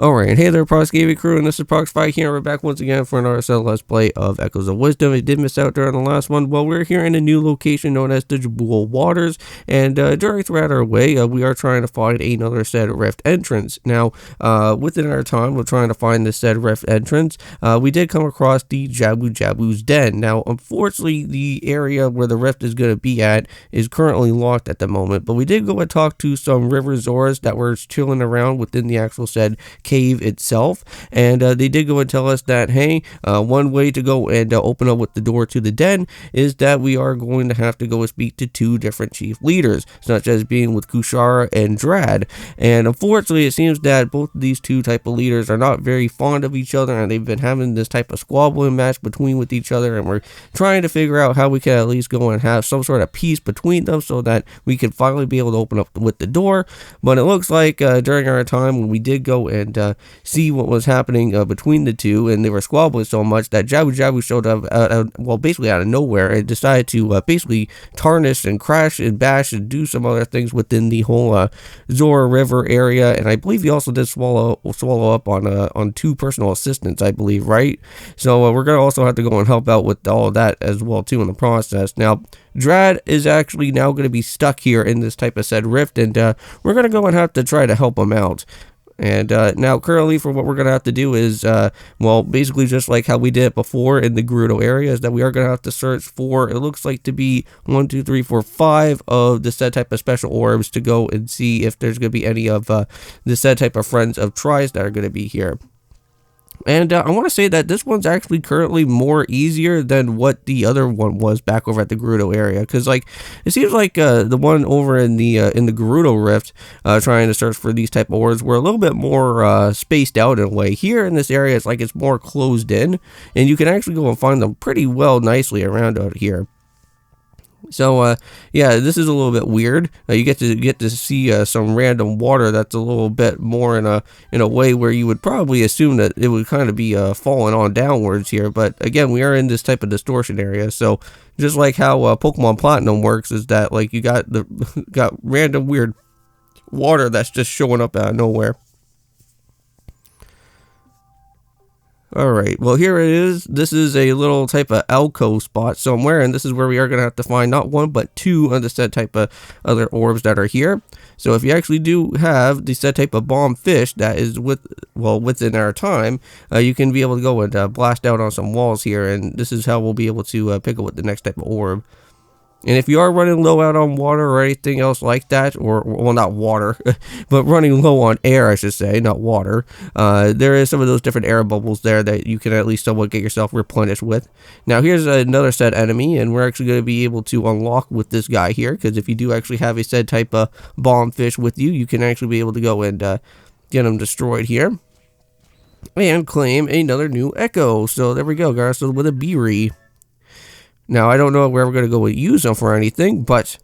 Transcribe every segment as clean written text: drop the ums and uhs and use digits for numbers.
Alright, hey there, Prox Gaming Crew, and this is Proxify here. We're back once again for another set of Let's Play of Echoes of Wisdom. It did miss out during the last one. Well, we're here in a new location known as the Rubble Waters, and throughout our way, we are trying to find another said rift entrance. Now, within our time, we're trying to find this said rift entrance. We did come across the Jabu's den. Now, unfortunately, the area where the rift is going to be at is currently locked at the moment, but we did go and talk to some river Zoras that were chilling around within the actual said cave itself, and they did go and tell us that, hey, one way to go and open up with the door to the den is that we are going to have to go and speak to two different chief leaders, such as being with Kushara and Dradd. And unfortunately, it seems that both of these two type of leaders are not very fond of each other, and they've been having this type of squabbling match between with each other, and we're trying to figure out how we can at least go and have some sort of peace between them so that we can finally be able to open up with the door. But it looks like during our time when we did go and see what was happening between the two, and they were squabbling so much that Jabu showed up well, basically out of nowhere, and decided to basically tarnish and crash and bash and do some other things within the whole Zora River area. And I believe he also did swallow up on two personal assistants, I believe, right? So we're gonna also have to go and help out with all of that as well too in the process. Now, Dradd is actually now going to be stuck here in this type of said rift, and we're going to go and have to try to help him out. And now currently for what we're going to have to do is, well, basically just like how we did it before in the Gerudo area, is that we are going to have to search for, it looks like to be 1, 2, 3, 4, 5 of the said type of special orbs to go and see if there's going to be any of the said type of friends of Tries that are going to be here. And I want to say that this one's actually currently more easier than what the other one was back over at the Gerudo area, because like it seems like the one over in the Gerudo rift trying to search for these type of orbs were a little bit more spaced out in a way. Here in this area, it's like it's more closed in, and you can actually go and find them pretty well nicely around out here. So yeah, this is a little bit weird. You get to see some random water that's a little bit more in a way where you would probably assume that it would kind of be falling on downwards here. But again, we are in this type of distortion area, so just like how Pokemon Platinum works, is that like you got random weird water that's just showing up out of nowhere. Alright, well here it is. This is a little type of alcove spot somewhere, and this is where we are going to have to find not one but two of the said type of other orbs that are here. So if you actually do have the said type of bomb fish that is within our time, you can be able to go and blast out on some walls here, and this is how we'll be able to pick up with the next type of orb. And if you are running low out on water or anything else like that, or, well, not water, but running low on air, I should say, not water, there is some of those different air bubbles there that you can at least somewhat get yourself replenished with. Now, here's another said enemy, and we're actually going to be able to unlock with this guy here, because if you do actually have a said type of bomb fish with you, you can actually be able to go and get him destroyed here. And claim another new Echo. So there we go, guys, so with a Beery. Now, I don't know where we're going to go and use them for anything, but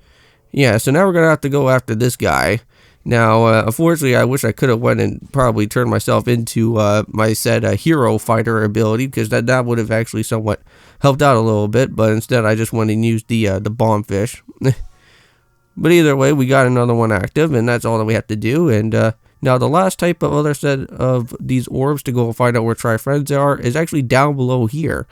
yeah, so now we're going to have to go after this guy. Now, unfortunately, I wish I could have went and probably turned myself into my said hero fighter ability, because that would have actually somewhat helped out a little bit, but instead I just went and used the bomb fish. But either way, we got another one active, and that's all that we have to do. And now the last type of other set of these orbs to go and find out where Tri-Friends are is actually down below here.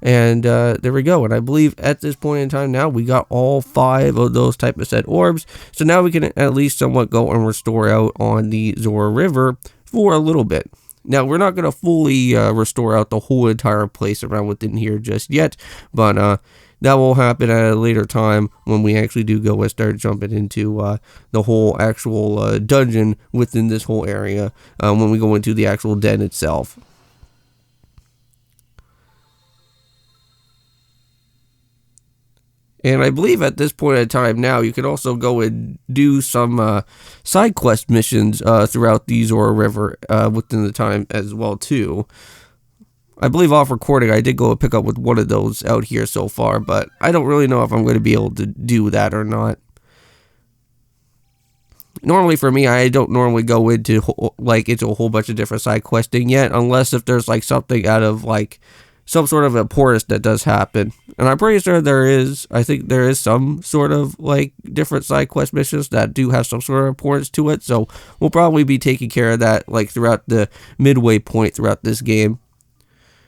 And there we go, and I believe at this point in time now we got all 5 of those type of set orbs, so now we can at least somewhat go and restore out on the Zora River for a little bit. Now, we're not going to fully restore out the whole entire place around within here just yet, but that will happen at a later time when we actually do go and start jumping into the whole actual dungeon within this whole area, when we go into the actual den itself. And I believe at this point in time now, you can also go and do some side quest missions throughout the Zora River within the time as well too. I believe off recording I did go and pick up with one of those out here so far, but I don't really know if I'm going to be able to do that or not. Normally for me, I don't normally go into a whole bunch of different side questing yet, unless if there's like something out of like some sort of importance that does happen. And I'm pretty sure there is, I think there is some sort of like different side quest missions that do have some sort of importance to it. So we'll probably be taking care of that like throughout the midway point throughout this game.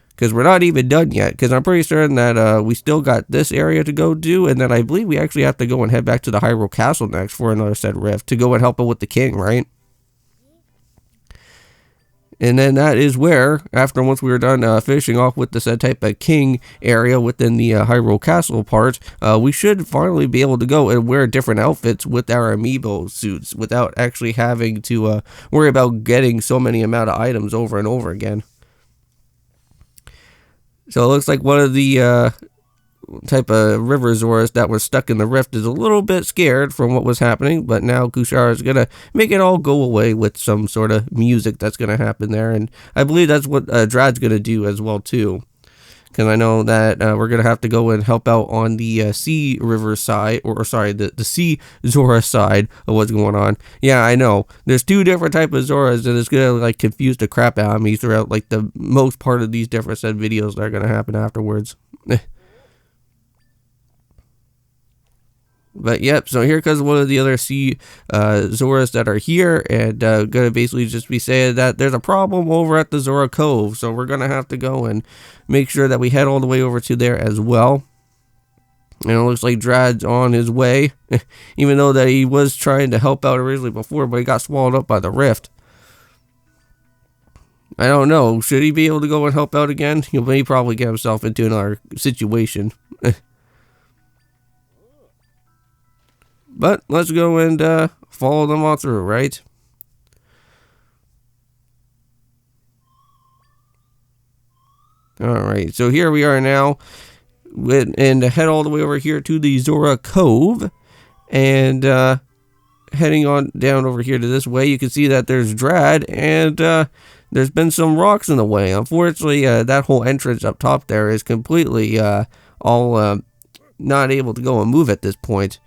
Because we're not even done yet. Because I'm pretty certain that we still got this area to go do. And then I believe we actually have to go and head back to the Hyrule Castle next for another said rift. To go and help out with the king, right? And then that is where, after once we were done finishing off with the said type of king area within the Hyrule Castle part, we should finally be able to go and wear different outfits with our amiibo suits without actually having to worry about getting so many amount of items over and over again. So it looks like one of the type of river Zoras that were stuck in the rift is a little bit scared from what was happening, but now Kushara is going to make it all go away with some sort of music that's going to happen there, and I believe that's what Dradd's going to do as well too, because I know that we're going to have to go and help out on the sea river side, or sorry, the sea Zora side of what's going on. Yeah, I know. There's two different types of Zoras, and it's going to like confuse the crap out of me throughout like the most part of these different set videos that are going to happen afterwards. But yep, so here comes one of the other sea Zoras that are here, and gonna basically just be saying that there's a problem over at the Zora Cove, so we're gonna have to go and make sure that we head all the way over to there as well. And it looks like Dradd's on his way, even though that he was trying to help out originally before, but he got swallowed up by the rift. I don't know, should he be able to go and help out again? He may probably get himself into another situation. But let's go and follow them all through, right? Alright, so here we are now. And head all the way over here to the Zora Cove. And heading on down over here to this way, you can see that there's Dradd. And there's been some rocks in the way. Unfortunately, that whole entrance up top there is completely all not able to go and move at this point.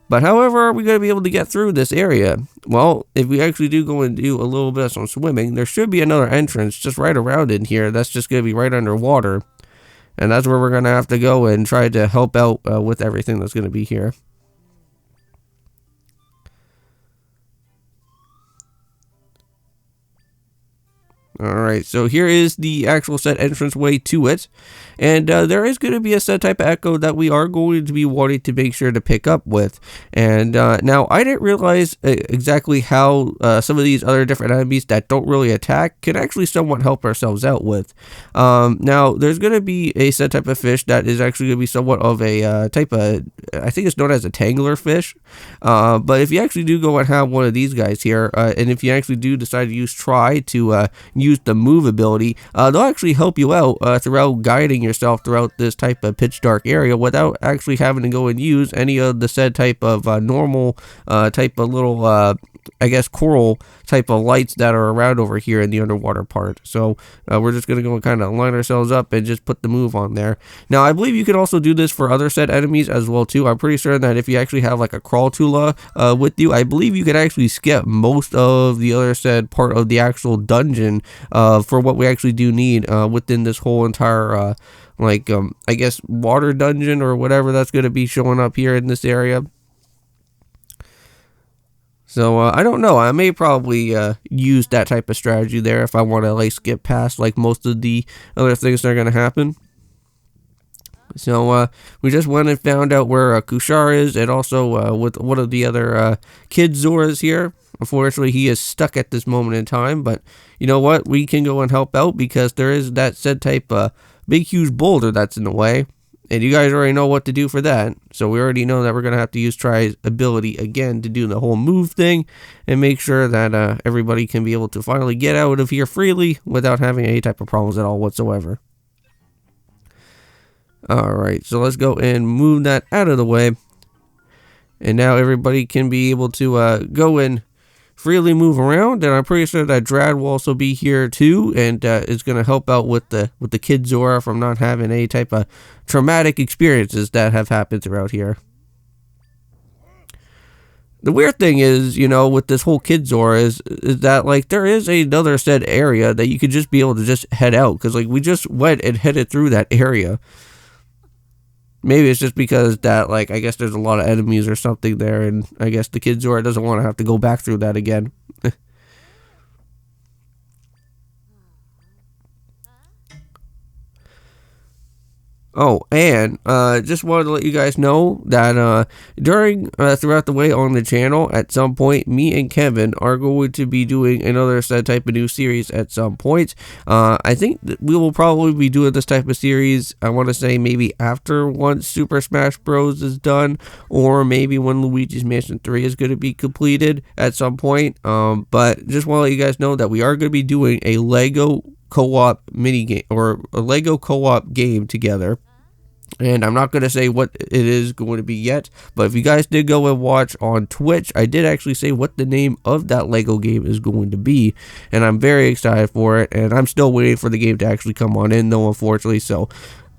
But however are we going to be able to get through this area? Well, if we actually do go and do a little bit of some swimming, there should be another entrance just right around in here. That's just going to be right underwater. And that's where we're going to have to go and try to help out with everything that's going to be here. Alright, so here is the actual set entranceway to it, and there is going to be a set type of echo that we are going to be wanting to make sure to pick up with. And now I didn't realize exactly how some of these other different enemies that don't really attack can actually somewhat help ourselves out with. Now there's going to be a set type of fish that is actually going to be somewhat of a type of, I think it's known as a tangler fish, but if you actually do go and have one of these guys here, and if you actually do decide to use try to use the move ability, they'll actually help you out throughout guiding yourself throughout this type of pitch dark area without actually having to go and use any of the said type of normal type of little I guess coral type of lights that are around over here in the underwater part. So we're just going to go and kind of line ourselves up and just put the move on there. Now I believe you can also do this for other set enemies as well too. I'm pretty sure that if you actually have like a crawl tula with you, I believe you could actually skip most of the other said part of the actual dungeon for what we actually do need within this whole entire like I guess water dungeon or whatever that's going to be showing up here in this area. So I don't know, I may probably use that type of strategy there if I want to like skip past like most of the other things that are going to happen. So we just went and found out where Kushara is, and also with one of the other kid Zoras here. Unfortunately, he is stuck at this moment in time, but you know what, we can go and help out because there is that said type big huge boulder that's in the way. And you guys already know what to do for that. So we already know that we're going to have to use Try's ability again to do the whole move thing. And make sure that everybody can be able to finally get out of here freely without having any type of problems at all whatsoever. Alright, so let's go and move that out of the way. And now everybody can be able to go and freely move around, and I'm pretty sure that Dradd will also be here too, and is going to help out with the kid Zora from not having any type of traumatic experiences that have happened throughout here. The weird thing is, you know, with this whole kid Zora is that, like, there is another said area that you could just be able to just head out, because, like, we just went and headed through that area. Maybe it's just because that, like, I guess there's a lot of enemies or something there, and I guess the kid Zora doesn't want to have to go back through that again. Oh, and just wanted to let you guys know that throughout the way on the channel, at some point, me and Kevin are going to be doing another type of new series at some point. I think that we will probably be doing this type of series, I want to say maybe after once Super Smash Bros. Is done, or maybe when Luigi's Mansion 3 is going to be completed at some point. But just want to let you guys know that we are going to be doing a Lego co-op mini game, or a Lego co-op game together, and I'm not going to say what it is going to be yet, but if you guys did go and watch on Twitch, I did actually say what the name of that Lego game is going to be, and I'm very excited for it, and I'm still waiting for the game to actually come on in though, unfortunately, so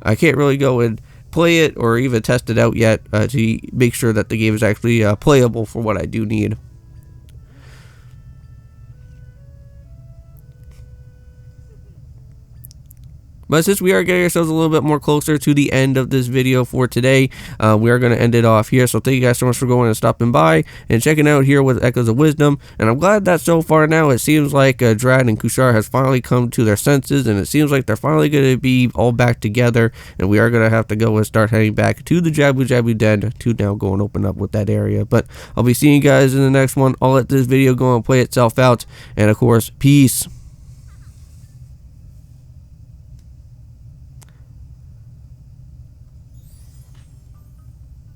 I can't really go and play it or even test it out yet to make sure that the game is actually playable for what I do need. But since we are getting ourselves a little bit more closer to the end of this video for today, we are going to end it off here. So thank you guys so much for going and stopping by and checking out here with Echoes of Wisdom. And I'm glad that so far now it seems like Dradd and Kushara has finally come to their senses, and it seems like they're finally going to be all back together. And we are going to have to go and start heading back to the Jabu Jabu Den to now go and open up with that area. But I'll be seeing you guys in the next one. I'll let this video go and play itself out. And of course, peace.